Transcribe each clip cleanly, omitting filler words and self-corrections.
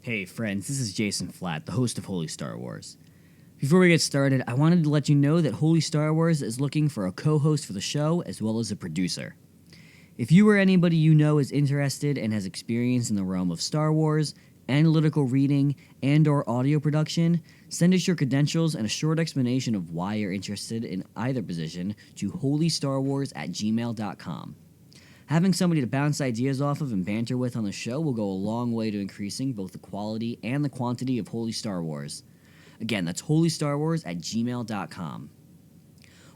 Hey friends, this is Jason Flatt, the host of Holy Star Wars. Before we get started, I wanted to let you know that Holy Star Wars is looking for a co-host for the show as well as a producer. If you or anybody you know is interested and has experience in the realm of Star Wars, analytical reading, and/or audio production, send us your credentials and a short explanation of why you're interested in either position to holystarwars@gmail.com. Having somebody to bounce ideas off of and banter with on the show will go a long way to increasing both the quality and the quantity of Holy Star Wars. Again, that's holystarwars@gmail.com.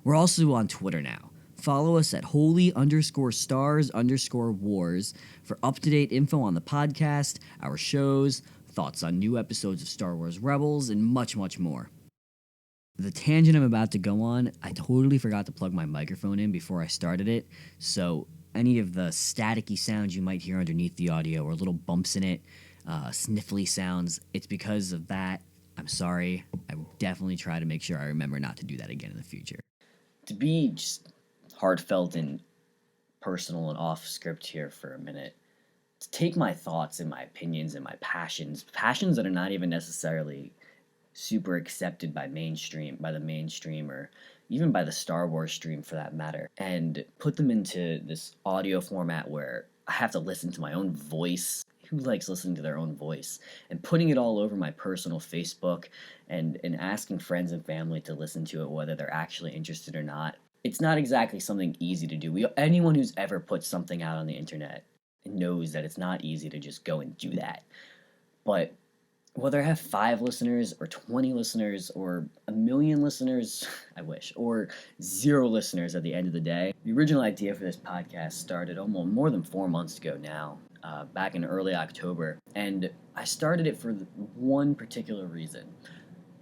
We're also on Twitter now. Follow us at holy_stars_wars for up-to-date info on the podcast, our shows, thoughts on new episodes of Star Wars Rebels, and much, much more. The tangent I'm about to go on, I totally forgot to plug my microphone in before I started it, so any of the staticky sounds you might hear underneath the audio or little bumps in it, sniffly sounds, it's because of that. I'm sorry. I will definitely try to make sure I remember not to do that again in the future. To be just heartfelt and personal and off script here for a minute, to take my thoughts and my opinions and my passions that are not even necessarily super accepted by the mainstream or even by the Star Wars stream for that matter, and put them into this audio format where I have to listen to my own voice. Who likes listening to their own voice? And putting it all over my personal Facebook and asking friends and family to listen to it whether they're actually interested or not. It's not exactly something easy to do. Anyone who's ever put something out on the internet knows that it's not easy to just go and do that. But whether I have 5 listeners or 20 listeners or 1 million listeners, I wish, or 0 listeners at the end of the day, the original idea for this podcast started almost more than 4 months ago now, back in early October, and I started it for one particular reason.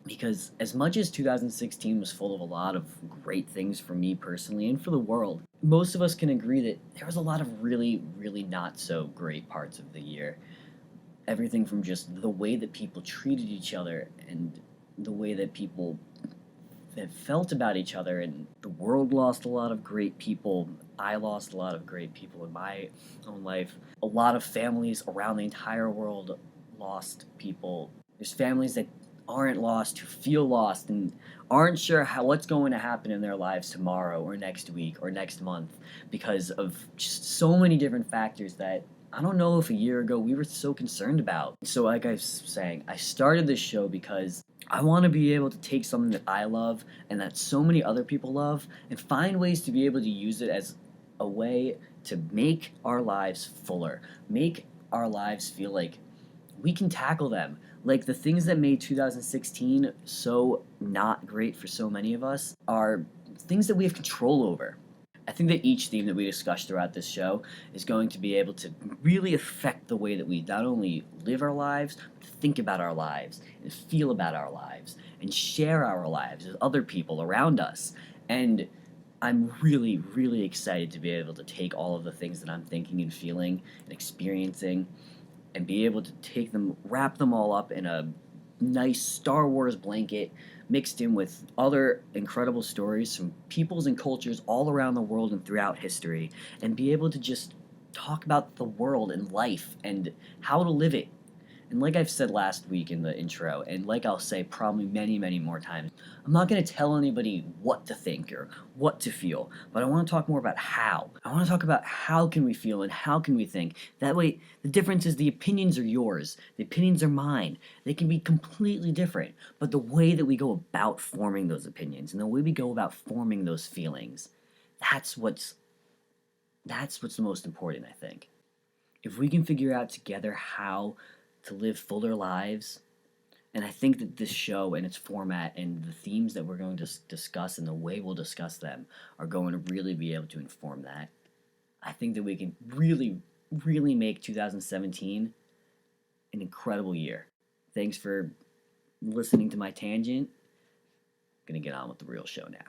Because as much as 2016 was full of a lot of great things for me personally and for the world, most of us can agree that there was a lot of really, really not so great parts of the year. Everything from just the way that people treated each other and the way that people felt about each other, and the world lost a lot of great people. I lost a lot of great people in my own life. A lot of families around the entire world lost people. There's families that aren't lost who feel lost and aren't sure what's going to happen in their lives tomorrow or next week or next month because of just so many different factors that I don't know if a year ago we were so concerned about. So like I was saying, I started this show because I want to be able to take something that I love and that so many other people love and find ways to be able to use it as a way to make our lives fuller, make our lives feel like we can tackle them. Like the things that made 2016 so not great for so many of us are things that we have control over. I think that each theme that we discuss throughout this show is going to be able to really affect the way that we not only live our lives, but think about our lives, and feel about our lives, and share our lives with other people around us. And I'm really, really excited to be able to take all of the things that I'm thinking and feeling and experiencing and be able to take them, wrap them all up in a nice Star Wars blanket mixed in with other incredible stories from peoples and cultures all around the world and throughout history, and be able to just talk about the world and life and how to live it. And like I've said last week in the intro, and like I'll say probably many, many more times, I'm not going to tell anybody what to think or what to feel, but I want to talk more about how. I want to talk about how can we feel and how can we think. That way, the difference is the opinions are yours, the opinions are mine. They can be completely different, but the way that we go about forming those opinions and the way we go about forming those feelings, that's what's the most important, I think. If we can figure out together how to live fuller lives, and I think that this show and its format and the themes that we're going to discuss and the way we'll discuss them are going to really be able to inform that. I think that we can really, really make 2017 an incredible year. Thanks for listening to my tangent. I'm going to get on with the real show now.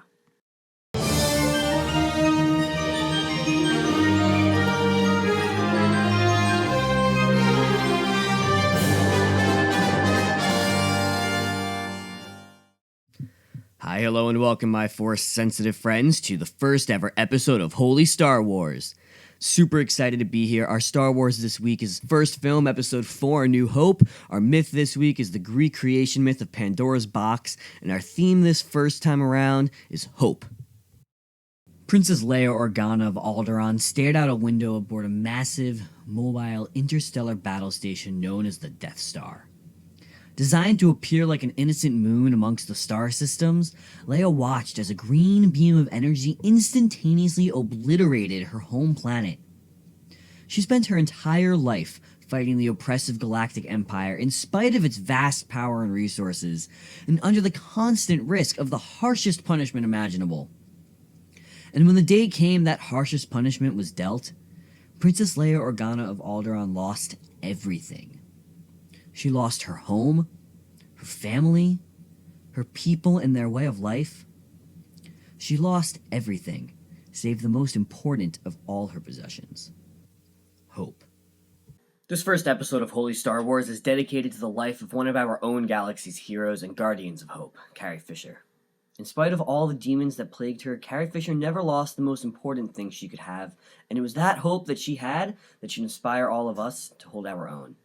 Hi, hello, and welcome, my Force-sensitive friends, to the first ever episode of Holy Star Wars. Super excited to be here. Our Star Wars this week is first film, episode 4, A New Hope. Our myth this week is the Greek creation myth of Pandora's box, and our theme this first time around is hope. Princess Leia Organa of Alderaan stared out a window aboard a massive, mobile, interstellar battle station known as the Death Star. Designed to appear like an innocent moon amongst the star systems, Leia watched as a green beam of energy instantaneously obliterated her home planet. She spent her entire life fighting the oppressive Galactic Empire in spite of its vast power and resources, and under the constant risk of the harshest punishment imaginable. And when the day came that harshest punishment was dealt, Princess Leia Organa of Alderaan lost everything. She lost her home, her family, her people and their way of life. She lost everything, save the most important of all her possessions: hope. This first episode of Holy Star Wars is dedicated to the life of one of our own galaxy's heroes and guardians of hope, Carrie Fisher. In spite of all the demons that plagued her, Carrie Fisher never lost the most important thing she could have, and it was that hope that she had that should inspire all of us to hold our own.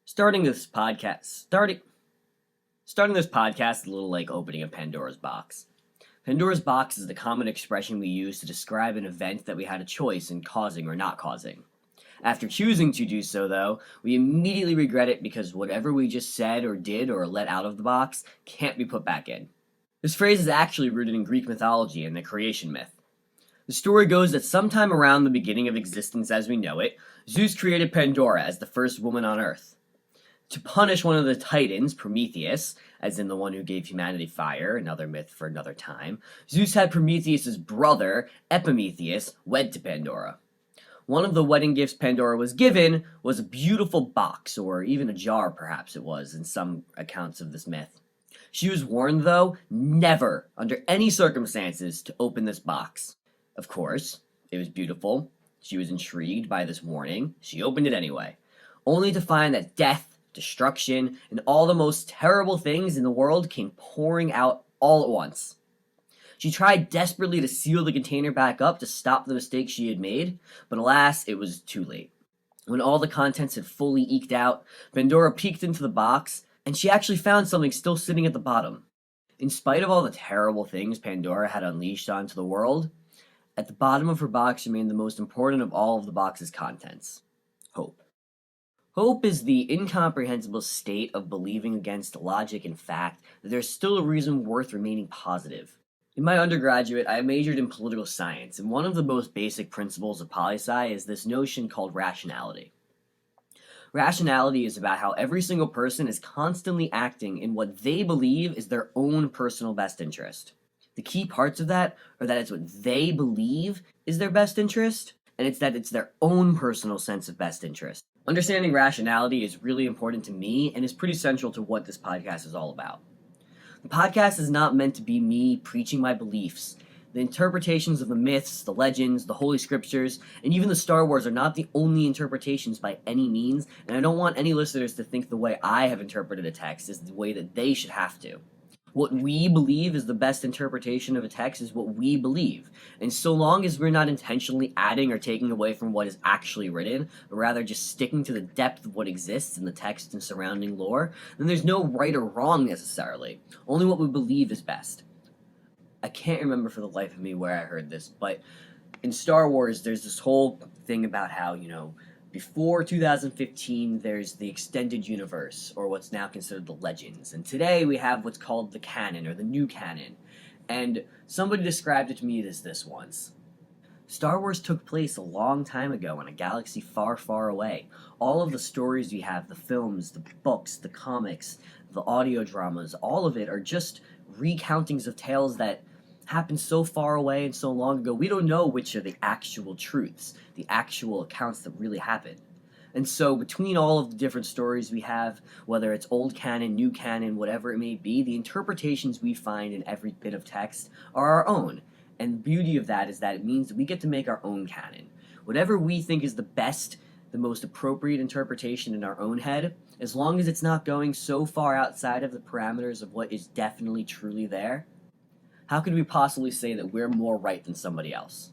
Starting this podcast is a little like opening a Pandora's box. Pandora's box is the common expression we use to describe an event that we had a choice in causing or not causing. After choosing to do so, though, we immediately regret it because whatever we just said or did or let out of the box can't be put back in. This phrase is actually rooted in Greek mythology and the creation myth. The story goes that sometime around the beginning of existence as we know it, Zeus created Pandora as the first woman on Earth. To punish one of the titans, Prometheus, as in the one who gave humanity fire, another myth for another time, Zeus had Prometheus' brother, Epimetheus, wed to Pandora. One of the wedding gifts Pandora was given was a beautiful box, or even a jar perhaps it was in some accounts of this myth. She was warned, though, never, under any circumstances, to open this box. Of course, it was beautiful. She was intrigued by this warning. She opened it anyway, only to find that death, destruction, and all the most terrible things in the world came pouring out all at once. She tried desperately to seal the container back up to stop the mistake she had made, but alas, it was too late. When all the contents had fully eked out, Pandora peeked into the box, and she actually found something still sitting at the bottom. In spite of all the terrible things Pandora had unleashed onto the world, at the bottom of her box remained the most important of all of the box's contents: hope. Hope is the incomprehensible state of believing against logic and fact that there's still a reason worth remaining positive. In my undergraduate, I majored in political science, and one of the most basic principles of poli-sci is this notion called rationality. Rationality is about how every single person is constantly acting in what they believe is their own personal best interest. The key parts of that are that it's what they believe is their best interest, and it's that it's their own personal sense of best interest. Understanding rationality is really important to me and is pretty central to what this podcast is all about. The podcast is not meant to be me preaching my beliefs. The interpretations of the myths, the legends, the holy scriptures, and even the Star Wars are not the only interpretations by any means, and I don't want any listeners to think the way I have interpreted a text is the way that they should have to. What we believe is the best interpretation of a text is what we believe, and so long as we're not intentionally adding or taking away from what is actually written, but rather just sticking to the depth of what exists in the text and surrounding lore, then there's no right or wrong necessarily. Only what we believe is best. I can't remember for the life of me where I heard this, but in Star Wars, there's this whole thing about how, before 2015, there's the extended universe, or what's now considered the legends. And today we have what's called the canon, or the new canon. And somebody described it to me as this once: Star Wars took place a long time ago in a galaxy far, far away. All of the stories we have, the films, the books, the comics, the audio dramas, all of it are just recountings of tales that happened so far away and so long ago, we don't know which are the actual truths, the actual accounts that really happened. And so between all of the different stories we have, whether it's old canon, new canon, whatever it may be, the interpretations we find in every bit of text are our own. And the beauty of that is that it means that we get to make our own canon. Whatever we think is the best, the most appropriate interpretation in our own head, as long as it's not going so far outside of the parameters of what is definitely truly there, how could we possibly say that we're more right than somebody else?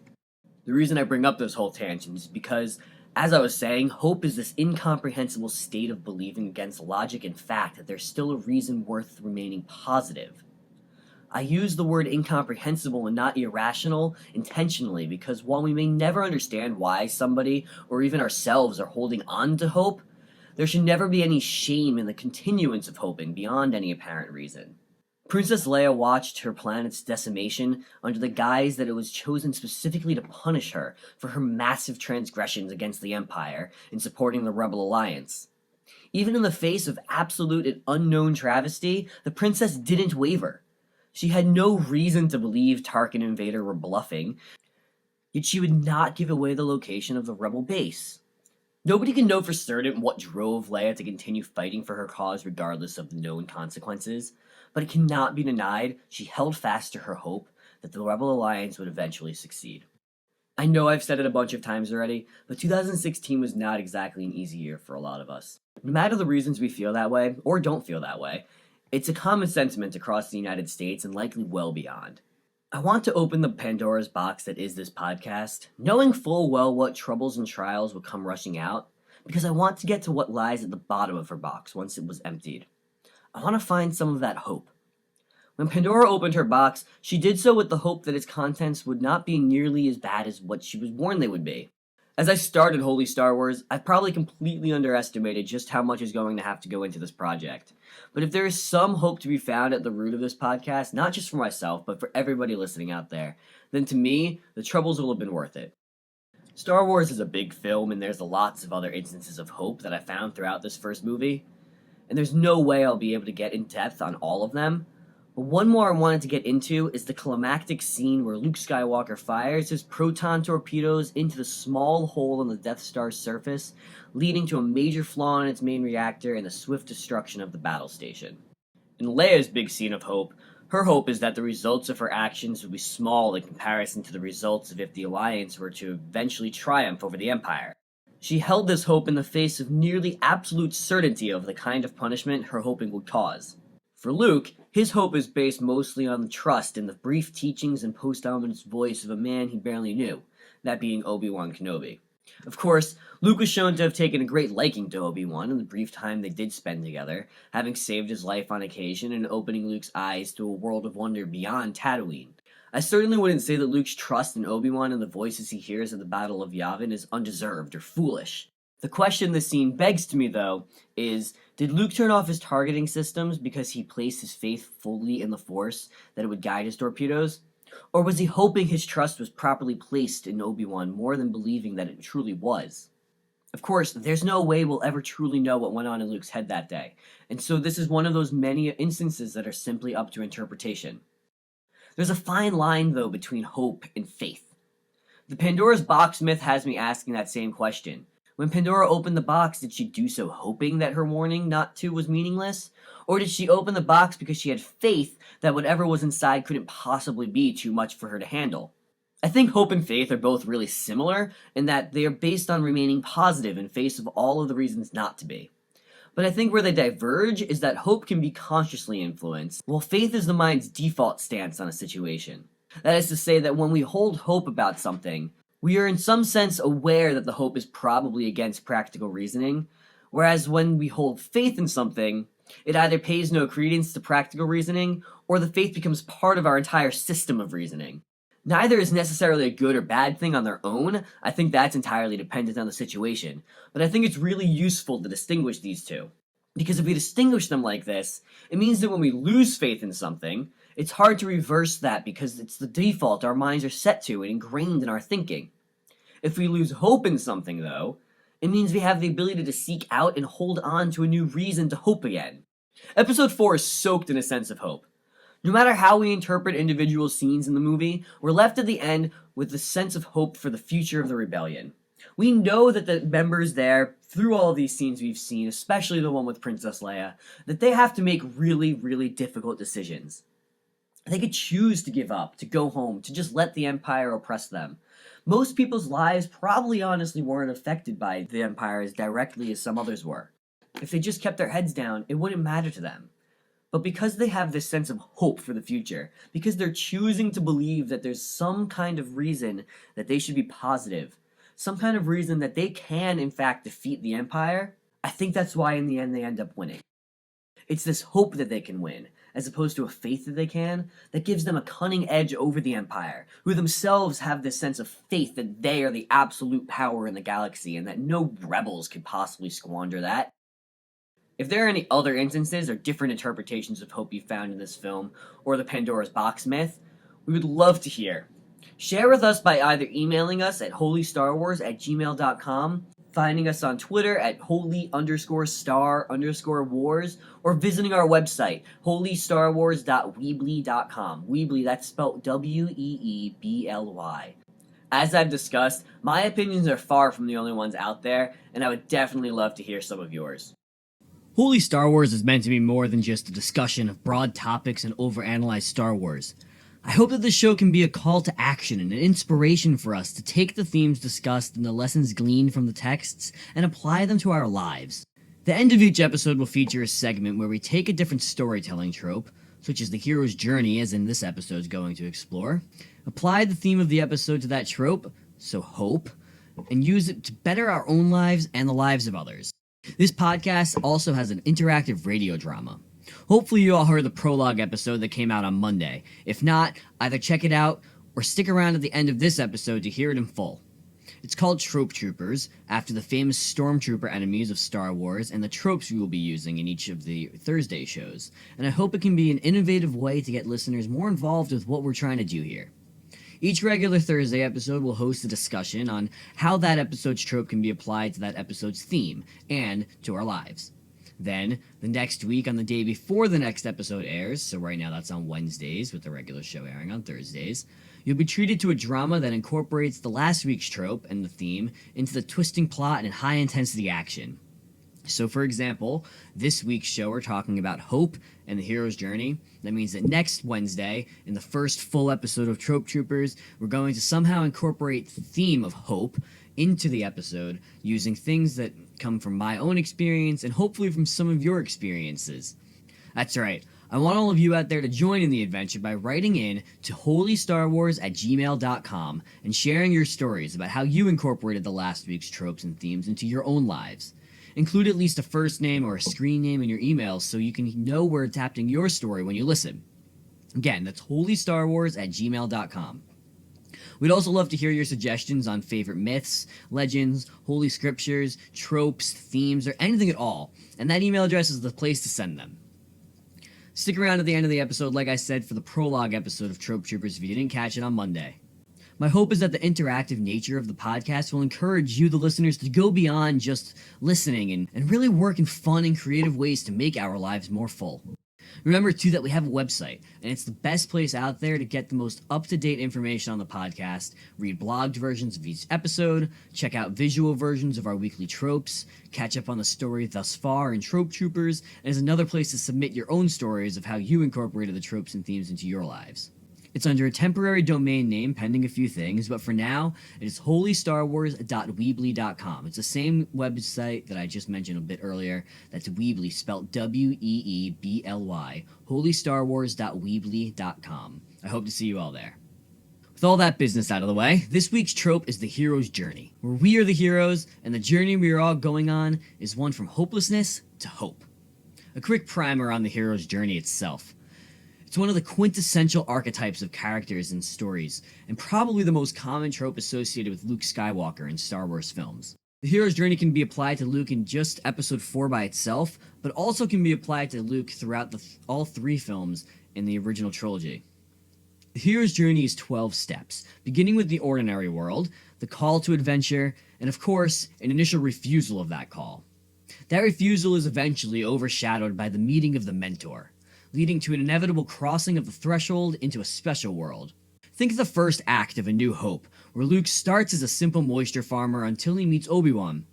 The reason I bring up this whole tangent is because, as I was saying, hope is this incomprehensible state of believing against logic and fact that there's still a reason worth remaining positive. I use the word incomprehensible and not irrational intentionally because while we may never understand why somebody or even ourselves are holding on to hope, there should never be any shame in the continuance of hoping beyond any apparent reason. Princess Leia watched her planet's decimation under the guise that it was chosen specifically to punish her for her massive transgressions against the Empire in supporting the Rebel Alliance. Even in the face of absolute and unknown travesty, the princess didn't waver. She had no reason to believe Tarkin and Vader were bluffing, yet she would not give away the location of the Rebel base. Nobody can know for certain what drove Leia to continue fighting for her cause regardless of the known consequences, but it cannot be denied she held fast to her hope that the Rebel Alliance would eventually succeed. I know I've said it a bunch of times already, but 2016 was not exactly an easy year for a lot of us. No matter the reasons we feel that way, or don't feel that way, it's a common sentiment across the United States and likely well beyond. I want to open the Pandora's box that is this podcast, knowing full well what troubles and trials will come rushing out, because I want to get to what lies at the bottom of her box once it was emptied. I want to find some of that hope. When Pandora opened her box, she did so with the hope that its contents would not be nearly as bad as what she was warned they would be. As I started Holy Star Wars, I probably completely underestimated just how much is going to have to go into this project. But if there is some hope to be found at the root of this podcast, not just for myself, but for everybody listening out there, then to me, the troubles will have been worth it. Star Wars is a big film, and there's lots of other instances of hope that I found throughout this first movie. And there's no way I'll be able to get in depth on all of them. But one more I wanted to get into is the climactic scene where Luke Skywalker fires his proton torpedoes into the small hole in the Death Star's surface, leading to a major flaw in its main reactor and the swift destruction of the battle station. In Leia's big scene of hope, her hope is that the results of her actions will be small in comparison to the results of if the Alliance were to eventually triumph over the Empire. She held this hope in the face of nearly absolute certainty of the kind of punishment her hoping would cause. For Luke, his hope is based mostly on the trust in the brief teachings and post-ominous voice of a man he barely knew, that being Obi-Wan Kenobi. Of course, Luke was shown to have taken a great liking to Obi-Wan in the brief time they did spend together, having saved his life on occasion and opening Luke's eyes to a world of wonder beyond Tatooine. I certainly wouldn't say that Luke's trust in Obi-Wan and the voices he hears at the Battle of Yavin is undeserved or foolish. The question this scene begs to me, though, is, did Luke turn off his targeting systems because he placed his faith fully in the Force that it would guide his torpedoes? Or was he hoping his trust was properly placed in Obi-Wan more than believing that it truly was? Of course, there's no way we'll ever truly know what went on in Luke's head that day, and so this is one of those many instances that are simply up to interpretation. There's a fine line, though, between hope and faith. The Pandora's box myth has me asking that same question. When Pandora opened the box, did she do so hoping that her warning not to was meaningless? Or did she open the box because she had faith that whatever was inside couldn't possibly be too much for her to handle? I think hope and faith are both really similar in that they are based on remaining positive in face of all of the reasons not to be. But I think where they diverge is that hope can be consciously influenced, while faith is the mind's default stance on a situation. That is to say that when we hold hope about something, we are in some sense aware that the hope is probably against practical reasoning, whereas when we hold faith in something, it either pays no credence to practical reasoning, or the faith becomes part of our entire system of reasoning. Neither is necessarily a good or bad thing on their own. I think that's entirely dependent on the situation, but I think it's really useful to distinguish these two. Because if we distinguish them like this, it means that when we lose faith in something, it's hard to reverse that because it's the default our minds are set to and ingrained in our thinking. If we lose hope in something, though, it means we have the ability to seek out and hold on to a new reason to hope again. Episode 4 is soaked in a sense of hope. No matter how we interpret individual scenes in the movie, we're left at the end with the sense of hope for the future of the rebellion. We know that the members there, through all of these scenes we've seen, especially the one with Princess Leia, that they have to make really, really difficult decisions. They could choose to give up, to go home, to just let the Empire oppress them. Most people's lives probably honestly weren't affected by the Empire as directly as some others were. If they just kept their heads down, it wouldn't matter to them. but because they have this sense of hope for the future, because they're choosing to believe that there's some kind of reason that they should be positive, some kind of reason that they can, in fact, defeat the Empire, I think that's why in the end they end up winning. It's this hope that they can win, as opposed to a faith that they can, that gives them a cunning edge over the Empire, who themselves have this sense of faith that they are the absolute power in the galaxy and that no rebels could possibly squander that. If there are any other instances or different interpretations of hope you found in this film, or the Pandora's box myth, we would love to hear. Share with us by either emailing us at holystarwasr@gmail.com, finding us on Twitter at holy_star_wars, or visiting our website, holystarwars.weebly.com. Weebly, that's spelled Weebly. As I've discussed, my opinions are far from the only ones out there, and I would definitely love to hear some of yours. Holy Star Wars is meant to be more than just a discussion of broad topics and overanalyzed Star Wars. I hope that this show can be a call to action and an inspiration for us to take the themes discussed and the lessons gleaned from the texts and apply them to our lives. The end of each episode will feature a segment where we take a different storytelling trope, such as the hero's journey as in this episode is going to explore, apply the theme of the episode to that trope, so hope, and use it to better our own lives and the lives of others. This podcast also has an interactive radio drama. Hopefully you all heard the prologue episode that came out on Monday. If not, either check it out or stick around at the end of this episode to hear it in full. It's called Trope Troopers, after the famous stormtrooper enemies of Star Wars and the tropes we will be using in each of the Thursday shows, and I hope it can be an innovative way to get listeners more involved with what we're trying to do here. Each regular Thursday episode will host a discussion on how that episode's trope can be applied to that episode's theme, and to our lives. Then, the next week on the day before the next episode airs, so right now that's on Wednesdays with the regular show airing on Thursdays, you'll be treated to a drama that incorporates the last week's trope and the theme into the twisting plot and high-intensity action. So for example, this week's show we're talking about hope and the hero's journey. That means that next Wednesday, in the first full episode of Trope Troopers, we're going to somehow incorporate the theme of hope into the episode using things that come from my own experience and hopefully from some of your experiences. That's right. I want all of you out there to join in the adventure by writing in to holystarwars@gmail.com and sharing your stories about how you incorporated the last week's tropes and themes into your own lives. Include at least a first name or a screen name in your emails so you can know we're adapting your story when you listen. Again, that's holystarwars@gmail.com. We'd also love to hear your suggestions on favorite myths, legends, holy scriptures, tropes, themes, or anything at all, and that email address is the place to send them. Stick around at the end of the episode, like I said, for the prologue episode of Trope Troopers if you didn't catch it on Monday. My hope is that the interactive nature of the podcast will encourage you, the listeners, to go beyond just listening and really work in fun and creative ways to make our lives more full. Remember, too, that we have a website, and it's the best place out there to get the most up-to-date information on the podcast, read blogged versions of each episode, check out visual versions of our weekly tropes, catch up on the story thus far in Trope Troopers, and is another place to submit your own stories of how you incorporated the tropes and themes into your lives. It's under a temporary domain name pending a few things, but for now, it is holystarwars.weebly.com. It's the same website that I just mentioned a bit earlier. That's Weebly, spelled W-E-E-B-L-Y, holystarwars.weebly.com. I hope to see you all there. With all that business out of the way, this week's trope is the hero's journey, where we are the heroes, and the journey we are all going on is one from hopelessness to hope. A quick primer on the hero's journey itself. It's one of the quintessential archetypes of characters in stories, and probably the most common trope associated with Luke Skywalker in Star Wars films. The hero's journey can be applied to Luke in just Episode 4 by itself, but also can be applied to Luke throughout all three films in the original trilogy. The hero's journey is 12 steps, beginning with the ordinary world, the call to adventure, and of course, an initial refusal of that call. That refusal is eventually overshadowed by the meeting of the mentor, leading to an inevitable crossing of the threshold into a special world. Think of the first act of A New Hope, where Luke starts as a simple moisture farmer until he meets Obi-Wan.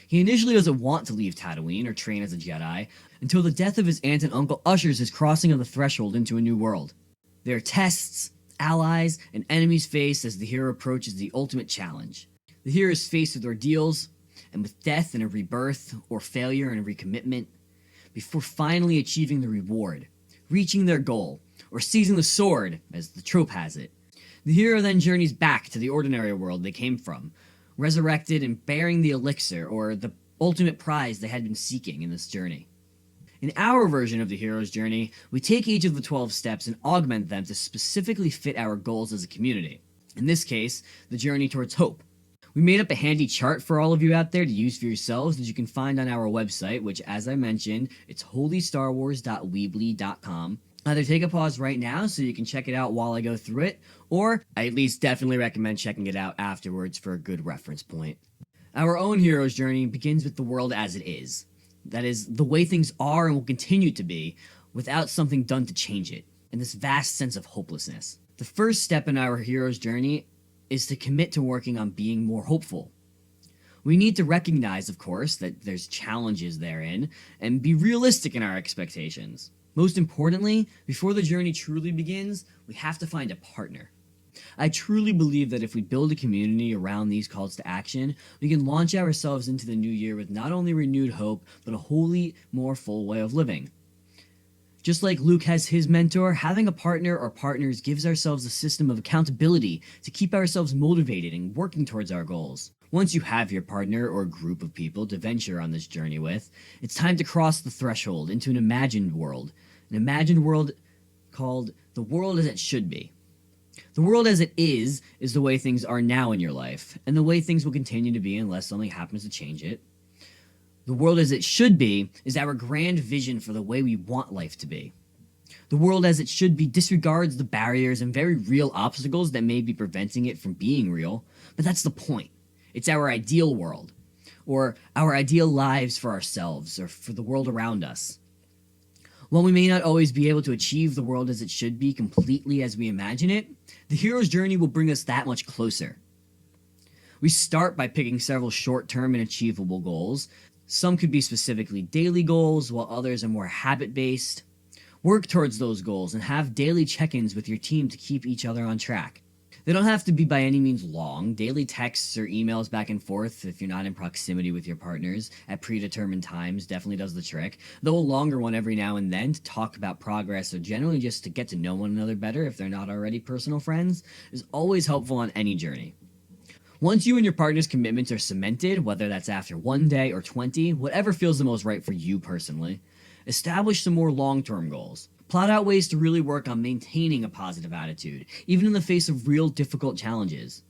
He initially doesn't want to leave Tatooine or train as a Jedi, until the death of his aunt and uncle ushers his crossing of the threshold into a new world. There are tests, allies, and enemies faced as the hero approaches the ultimate challenge. The hero is faced with ordeals, and with death and a rebirth, or failure and a recommitment, before finally achieving the reward, reaching their goal, or seizing the sword, as the trope has it. The hero then journeys back to the ordinary world they came from, resurrected and bearing the elixir, or the ultimate prize they had been seeking in this journey. In our version of the hero's journey, we take each of the 12 steps and augment them to specifically fit our goals as a community. In this case, the journey towards hope. We made up a handy chart for all of you out there to use for yourselves that you can find on our website, which, as I mentioned, it's holystarwasr.weebly.com. Either take a pause right now so you can check it out while I go through it, or I at least definitely recommend checking it out afterwards for a good reference point. Our own hero's journey begins with the world as it is. That is, the way things are and will continue to be, without something done to change it, and this vast sense of hopelessness. The first step in our hero's journey is to commit to working on being more hopeful. We need to recognize, of course, that there's challenges therein, and be realistic in our expectations. Most importantly, before the journey truly begins, we have to find a partner. I truly believe that if we build a community around these calls to action, we can launch ourselves into the new year with not only renewed hope, but a wholly more full way of living. Just like Luke has his mentor, having a partner or partners gives ourselves a system of accountability to keep ourselves motivated and working towards our goals. Once you have your partner or group of people to venture on this journey with, it's time to cross the threshold into an imagined world called the world as it should be. The world as it is the way things are now in your life, and the way things will continue to be unless something happens to change it. The world as it should be is our grand vision for the way we want life to be. The world as it should be disregards the barriers and very real obstacles that may be preventing it from being real, but that's the point. It's our ideal world, or our ideal lives for ourselves, or for the world around us. While we may not always be able to achieve the world as it should be completely as we imagine it, the hero's journey will bring us that much closer. We start by picking several short-term and achievable goals. Some could be specifically daily goals, while others are more habit-based. Work towards those goals and have daily check-ins with your team to keep each other on track. They don't have to be by any means long. Daily texts or emails back and forth, if you're not in proximity with your partners at predetermined times, definitely does the trick. Though a longer one every now and then to talk about progress or generally just to get to know one another better if they're not already personal friends is always helpful on any journey. Once you and your partner's commitments are cemented, whether that's after 1 day or 20, whatever feels the most right for you personally, establish some more long-term goals. Plot out ways to really work on maintaining a positive attitude, even in the face of real difficult challenges.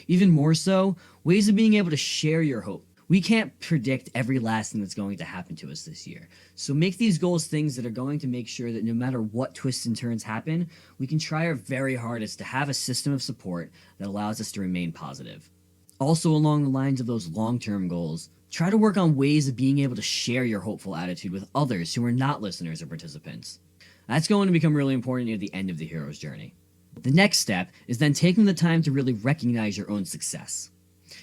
Even more so, ways of being able to share your hope. We can't predict every last thing that's going to happen to us this year, so make these goals things that are going to make sure that no matter what twists and turns happen, we can try our very hardest to have a system of support that allows us to remain positive. Also, along the lines of those long-term goals, try to work on ways of being able to share your hopeful attitude with others who are not listeners or participants. That's going to become really important near the end of the hero's journey. The next step is then taking the time to really recognize your own success.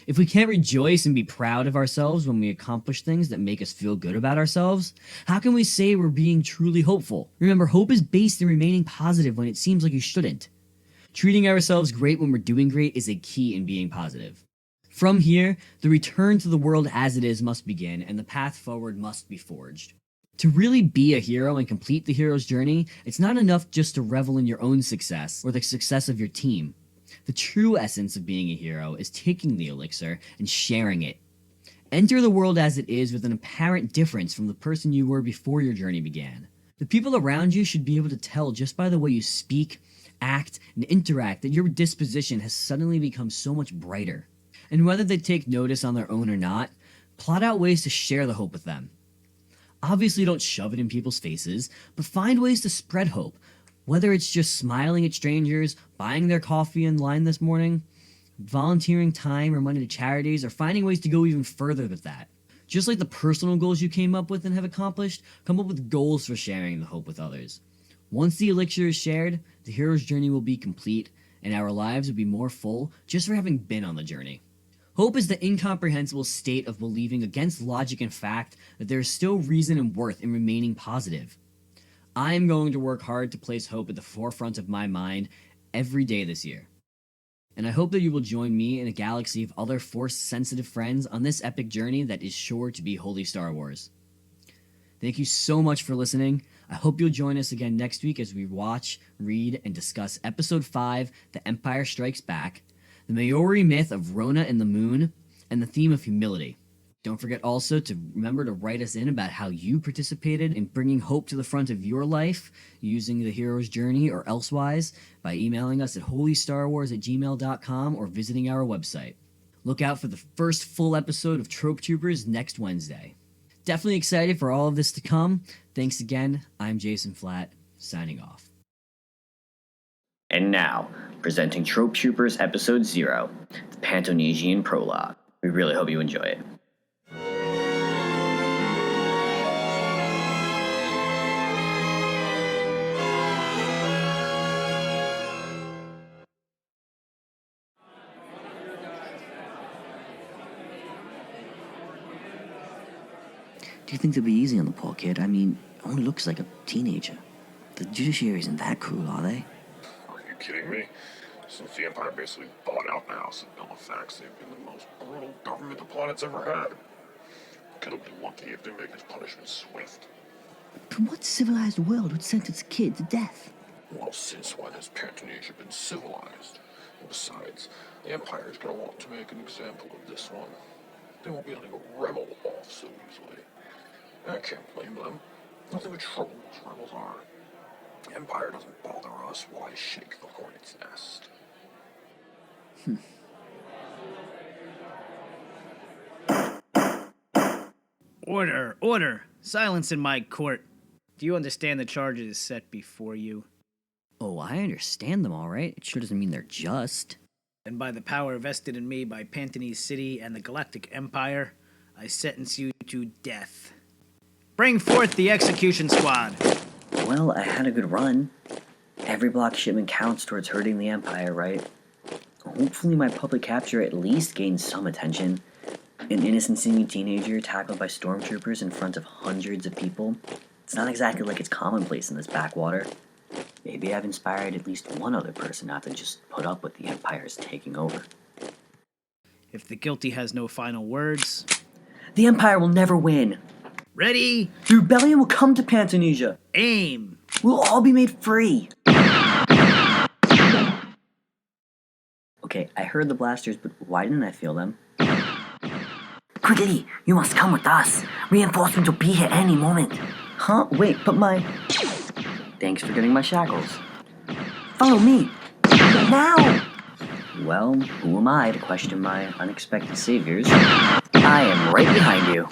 If we can't rejoice and be proud of ourselves when we accomplish things that make us feel good about ourselves, how can we say we're being truly hopeful? Remember, hope is based in remaining positive when it seems like you shouldn't. Treating ourselves great when we're doing great is a key in being positive. From here, the return to the world as it is must begin, and the path forward must be forged. To really be a hero and complete the hero's journey, it's not enough just to revel in your own success or the success of your team. The true essence of being a hero is taking the elixir and sharing it. Enter the world as it is with an apparent difference from the person you were before your journey began. The people around you should be able to tell just by the way you speak, act, and interact that your disposition has suddenly become so much brighter. And whether they take notice on their own or not, plot out ways to share the hope with them. Obviously, don't shove it in people's faces, but find ways to spread hope. Whether it's just smiling at strangers, buying their coffee in line this morning, volunteering time or money to charities, or finding ways to go even further with that. Just like the personal goals you came up with and have accomplished, come up with goals for sharing the hope with others. Once the elixir is shared, the hero's journey will be complete, and our lives will be more full just for having been on the journey. Hope is the incomprehensible state of believing against logic and fact that there is still reason and worth in remaining positive. I am going to work hard to place hope at the forefront of my mind every day this year. And I hope that you will join me in a galaxy of other Force-sensitive friends on this epic journey that is sure to be Holy Star Wars. Thank you so much for listening. I hope you'll join us again next week as we watch, read, and discuss Episode 5, The Empire Strikes Back, the Maori myth of Rona and the Moon, and the theme of humility. Don't forget also to remember to write us in about how you participated in bringing hope to the front of your life using the hero's journey or elsewise by emailing us at holystarwasr@gmail.com or visiting our website. Look out for the first full episode of Trope Troopers next Wednesday. Definitely excited for all of this to come. Thanks again. I'm Jason Flatt, signing off. And now, presenting Trope Troopers Episode 0, the Pantonesian Prologue. We really hope you enjoy it. Do you think they'll be easy on the poor kid? I mean, only looks like a teenager. The judiciary isn't that cruel, are they? Are you kidding me? Since the Empire basically bought out the House of Halifax, they've been the most brutal government the planet's ever had. Could have been lucky if they make his punishment swift. But what civilized world would sentence a kid to death? Well, since when has Pantonesia been civilized? And besides, the Empire's gonna want to make an example of this one. They won't be letting a rebel off so easily. I can't blame them. Nothing but trouble most rebels are. The Empire doesn't bother us, why shake the hornet's nest? Order, order! Silence in my court. Do you understand the charges set before you? Oh, I understand them all right. It sure doesn't mean they're just. And by the power vested in me by Pantonese City and the Galactic Empire, I sentence you to death. Bring forth the execution squad! Well, I had a good run. Every block shipment counts towards hurting the Empire, right? Hopefully my public capture at least gains some attention. An innocent singing teenager tackled by stormtroopers in front of hundreds of people. It's not exactly like it's commonplace in this backwater. Maybe I've inspired at least one other person not to just put up with the Empire's taking over. If the guilty has no final words... The Empire will never win! Ready? The rebellion will come to Pantonesia! Aim! We'll all be made free! Okay, I heard the blasters, but why didn't I feel them? Quickly, you must come with us. Reinforcements will be here any moment. Huh? Wait, but my... Thanks for getting my shackles. Follow me. Now! Well, who am I to question my unexpected saviors? I am right behind you.